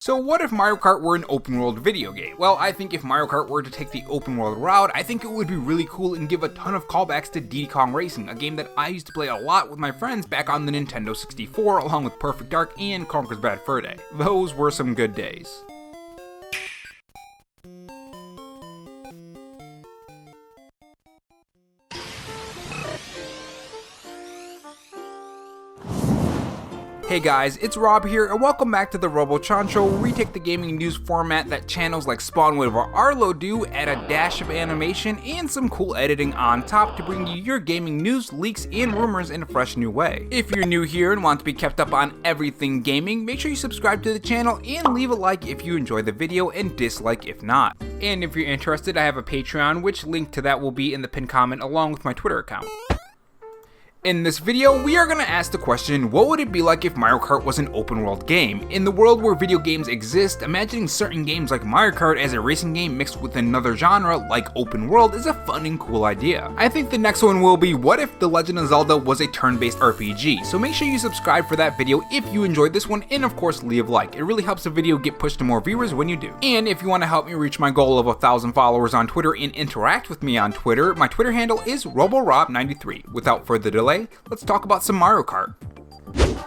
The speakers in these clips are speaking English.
So what if Mario Kart were an open world video game? Well, I think if Mario Kart were to take the open world route, I think it would be really cool and give a ton of callbacks to Diddy Kong Racing, a game that I used to play a lot with my friends back on the Nintendo 64, along with Perfect Dark and Conker's Bad Fur Day. Those were some good days. Hey guys, it's Rob here, and welcome back to the Robo-Chan Show, where we take the gaming news format that channels like Spawnwood or Arlo do, add a dash of animation and some cool editing on top to bring you your gaming news, leaks, and rumors in a fresh new way. If you're new here and want to be kept up on everything gaming, make sure you subscribe to the channel and leave a like if you enjoy the video and dislike if not. And if you're interested, I have a Patreon, which link to that will be in the pinned comment along with my Twitter account. In this video, we are going to ask the question, what would it be like if Mario Kart was an open world game? In the world where video games exist, imagining certain games like Mario Kart as a racing game mixed with another genre like open world is a fun and cool idea. I think the next one will be, what if The Legend of Zelda was a turn-based RPG? So make sure you subscribe for that video if you enjoyed this one, and of course leave a like. It really helps the video get pushed to more viewers when you do. And if you want to help me reach my goal of 1,000 followers on Twitter and interact with me on Twitter, my Twitter handle is RoboRob93. Without further delay, let's talk about some Mario Kart.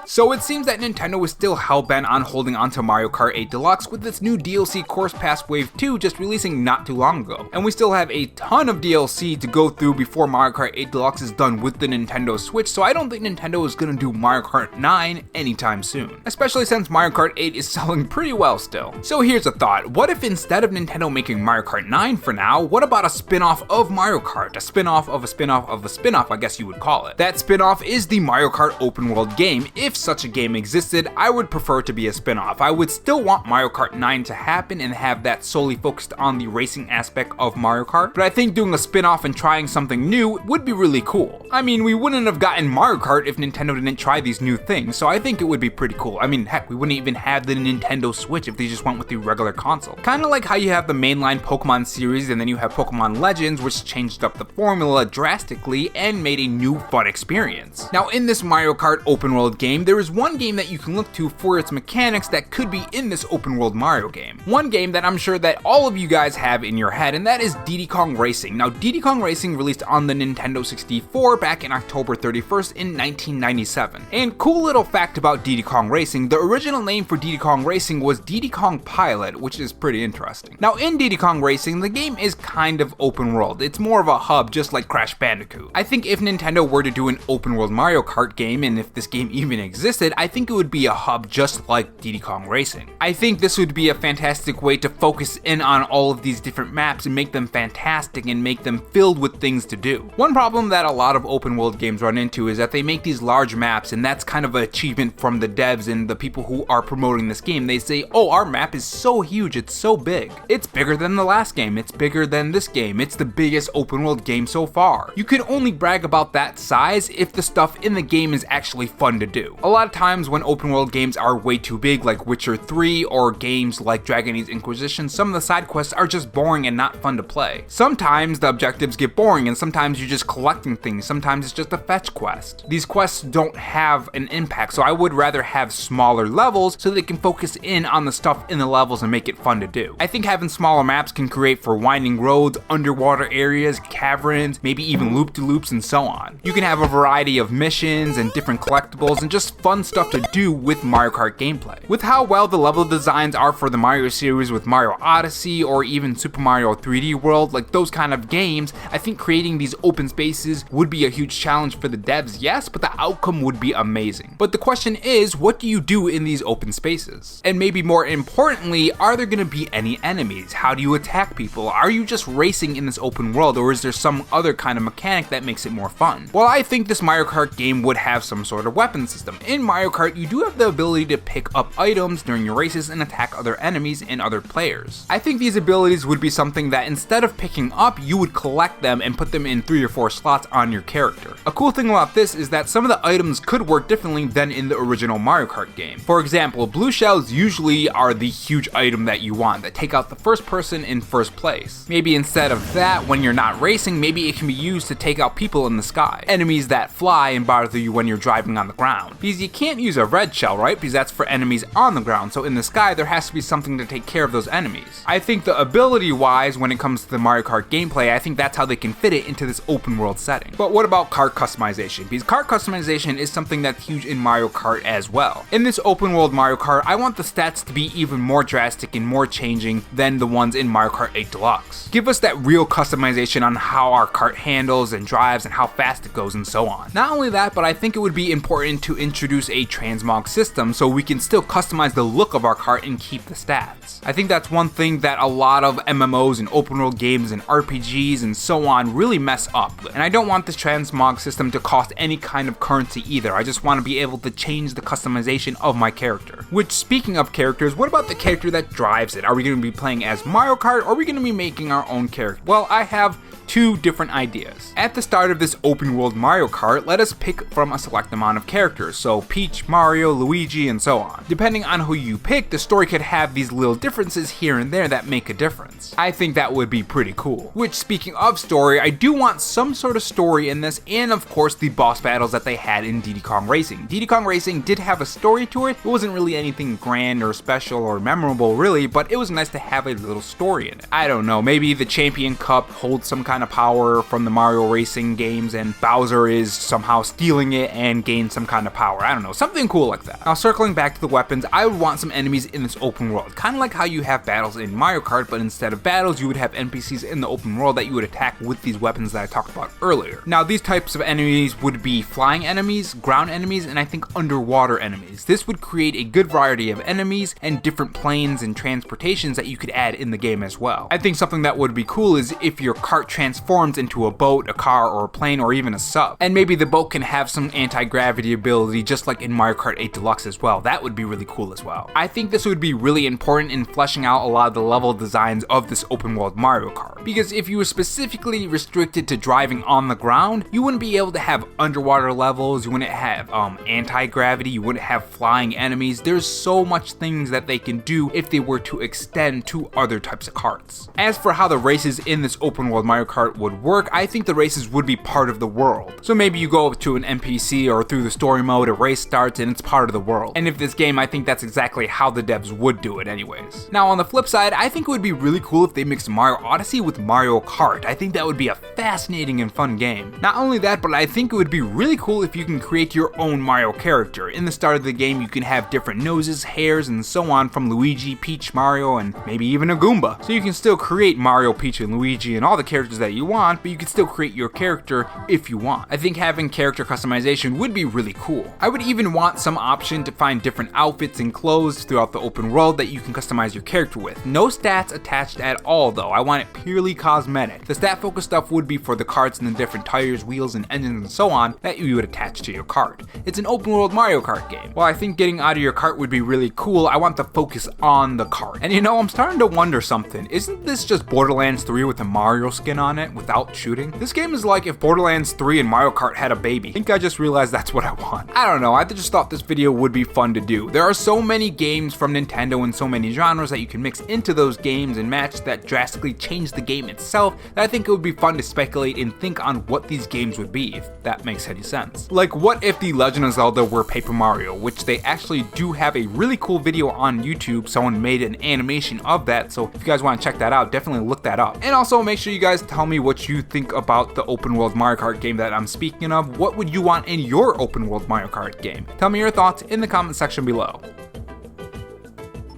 So it seems that Nintendo is still hell-bent on holding onto Mario Kart 8 Deluxe, with its new DLC Course Pass Wave 2 just releasing not too long ago. And we still have a ton of DLC to go through before Mario Kart 8 Deluxe is done with the Nintendo Switch, so I don't think Nintendo is gonna do Mario Kart 9 anytime soon. Especially since Mario Kart 8 is selling pretty well still. So here's a thought, what if instead of Nintendo making Mario Kart 9 for now, what about a spin-off of Mario Kart? A spin-off of a spin-off of a spin-off, I guess you would call it. That spin-off is the Mario Kart open world game. If such a game existed, I would prefer it to be a spin-off. I would still want Mario Kart 9 to happen and have that solely focused on the racing aspect of Mario Kart, but I think doing a spin-off and trying something new would be really cool. I mean, we wouldn't have gotten Mario Kart if Nintendo didn't try these new things, so I think it would be pretty cool. I mean, heck, we wouldn't even have the Nintendo Switch if they just went with the regular console. Kinda like how you have the mainline Pokemon series and then you have Pokemon Legends, which changed up the formula drastically and made a new fun experience. Now in this Mario Kart open world game, there is one game that you can look to for its mechanics that could be in this open world Mario game. One game that I'm sure that all of you guys have in your head, and that is Diddy Kong Racing. Now Diddy Kong Racing released on the Nintendo 64 back in October 31st in 1997. And cool little fact about Diddy Kong Racing, the original name for Diddy Kong Racing was Diddy Kong Pilot, which is pretty interesting. Now in Diddy Kong Racing, the game is kind of open world. It's more of a hub, just like Crash Bandicoot. I think if Nintendo were to do an open world Mario Kart game, and if this game even existed, I think it would be a hub just like Diddy Kong Racing. I think this would be a fantastic way to focus in on all of these different maps and make them fantastic and make them filled with things to do. One problem that a lot of open world games run into is that they make these large maps, and that's kind of an achievement from the devs and the people who are promoting this game. They say, oh, our map is so huge, it's so big. It's bigger than the last game, it's bigger than this game, it's the biggest open world game so far. You can only brag about that size if the stuff in the game is actually fun to do. A lot of times when open world games are way too big, like Witcher 3 or games like Dragon Age Inquisition, some of the side quests are just boring and not fun to play. Sometimes the objectives get boring and sometimes you're just collecting things, sometimes it's just a fetch quest. These quests don't have an impact, so I would rather have smaller levels so they can focus in on the stuff in the levels and make it fun to do. I think having smaller maps can create for winding roads, underwater areas, caverns, maybe even loop-de-loops and so on. You can have a variety of missions and different collectibles and just fun stuff to do with Mario Kart gameplay. With how well the level designs are for the Mario series with Mario Odyssey or even Super Mario 3D World, like those kind of games, I think creating these open spaces would be a huge challenge for the devs, yes, but the outcome would be amazing. But the question is, what do you do in these open spaces? And maybe more importantly, are there gonna be any enemies? How do you attack people? Are you just racing in this open world, or is there some other kind of mechanic that makes it more fun? Well, I think this Mario Kart game would have some sort of weapon system. In Mario Kart, you do have the ability to pick up items during your races and attack other enemies and other players. I think these abilities would be something that instead of picking up, you would collect them and put them in 3 or 4 slots on your character character. A cool thing about this is that some of the items could work differently than in the original Mario Kart game. For example, blue shells usually are the huge item that you want, that take out the first person in first place. Maybe instead of that, when you're not racing, maybe it can be used to take out people in the sky, enemies that fly and bother you when you're driving on the ground. Because you can't use a red shell, right? Because that's for enemies on the ground, so in the sky there has to be something to take care of those enemies. I think the ability wise, when it comes to the Mario Kart gameplay, I think that's how they can fit it into this open world setting. But what about kart customization? Because kart customization is something that's huge in Mario Kart as well. In this open world Mario Kart, I want the stats to be even more drastic and more changing than the ones in Mario Kart 8 Deluxe. Give us that real customization on how our kart handles and drives and how fast it goes and so on. Not only that, but I think it would be important to introduce a transmog system so we can still customize the look of our kart and keep the stats. I think that's one thing that a lot of MMOs and open world games and RPGs and so on really mess up. And I don't want this transmog system to cost any kind of currency either. I just want to be able to change the customization of my character. Which, speaking of characters, what about the character that drives it? Are we going to be playing as Mario Kart or are we going to be making our own character? Well, I have two different ideas. At the start of this open world Mario Kart, let us pick from a select amount of characters, so Peach, Mario, Luigi, and so on. Depending on who you pick, the story could have these little differences here and there that make a difference. I think that would be pretty cool. Which, speaking of story, I do want some sort of story in this, and of course the boss battles that they had in Diddy Kong Racing. Diddy Kong Racing did have a story to it. It wasn't really anything grand or special or memorable really, but it was nice to have a little story in it. I don't know, maybe the Champion Cup holds some kind of power from the Mario Racing games and Bowser is somehow stealing it and gains some kind of power. I don't know, something cool like that. Now, circling back to the weapons, I would want some enemies in this open world, kind of like how you have battles in Mario Kart, but instead of battles you would have NPCs in the open world that you would attack with these weapons that I talked about earlier. Now, these types of enemies would be flying enemies, ground enemies, and I think underwater enemies. This would create a good variety of enemies and different planes and transportations that you could add in the game as well. I think something that would be cool is if your kart transforms into a boat, a car, or a plane, or even a sub. And maybe the boat can have some anti-gravity ability just like in Mario Kart 8 Deluxe as well. That would be really cool as well. I think this would be really important in fleshing out a lot of the level designs of this open world Mario Kart. Because if you were specifically restricted to driving on the ground, you wouldn't be able to have underwater levels, you wouldn't have anti-gravity, you wouldn't have flying enemies. There's so much things that they can do if they were to extend to other types of karts. As for how the races in this open world Mario Kart would work, I think the races would be part of the world. So maybe you go up to an NPC or through the story mode, a race starts and it's part of the world. And if this game, I think that's exactly how the devs would do it anyways. Now on the flip side, I think it would be really cool if they mixed Mario Odyssey with Mario Kart. I think that would be a fascinating and fun game. Not only that, but I think it would be really cool if you can create your own Mario character. In the start of the game, you can have different noses, hairs, and so on from Luigi, Peach, Mario, and maybe even a Goomba. So you can still create Mario, Peach, and Luigi and all the characters that you want, but you can still create your character if you want. I think having character customization would be really cool. I would even want some option to find different outfits and clothes throughout the open world that you can customize your character with. No stats attached at all though, I want it purely cosmetic. The stat focused stuff would be for the karts and the different tires, wheels, and engines and so on that you would attach to your kart. It's an open world Mario Kart game. While I think getting out of your kart would be really cool, I want the focus on the kart. And you know, I'm starting to wonder something. Isn't this just Borderlands 3 with a Mario skin on it without shooting? This game is like if Borderlands 3 and Mario Kart had a baby. I think I just realized that's what I want. I don't know, I just thought this video would be fun to do. There are so many games from Nintendo and so many genres that you can mix into those games and match that drastically change the game itself that I think it would be fun to speculate and think on what these games would be, if that makes any sense. Like, what if The Legend of Zelda were Paper Mario, which they actually do have a really cool video on YouTube. Someone made an animation of that, so if you guys want to check that out, definitely look that up. And also make sure you guys tell me what you think about the open world Mario Kart game that I'm speaking of. What would you want in your open world Mario Kart game? Tell me your thoughts in the comment section below.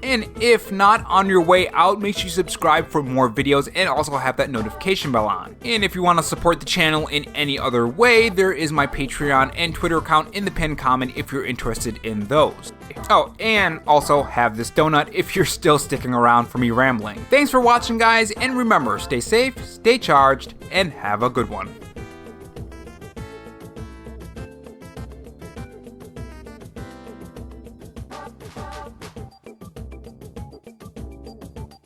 And if not, on your way out, make sure you subscribe for more videos and also have that notification bell on. And if you want to support the channel in any other way, there is my Patreon and Twitter account in the pinned comment if you're interested in those. Oh, and also have this donut if you're still sticking around for me rambling. Thanks for watching, guys, and remember, stay safe, stay charged, and have a good one.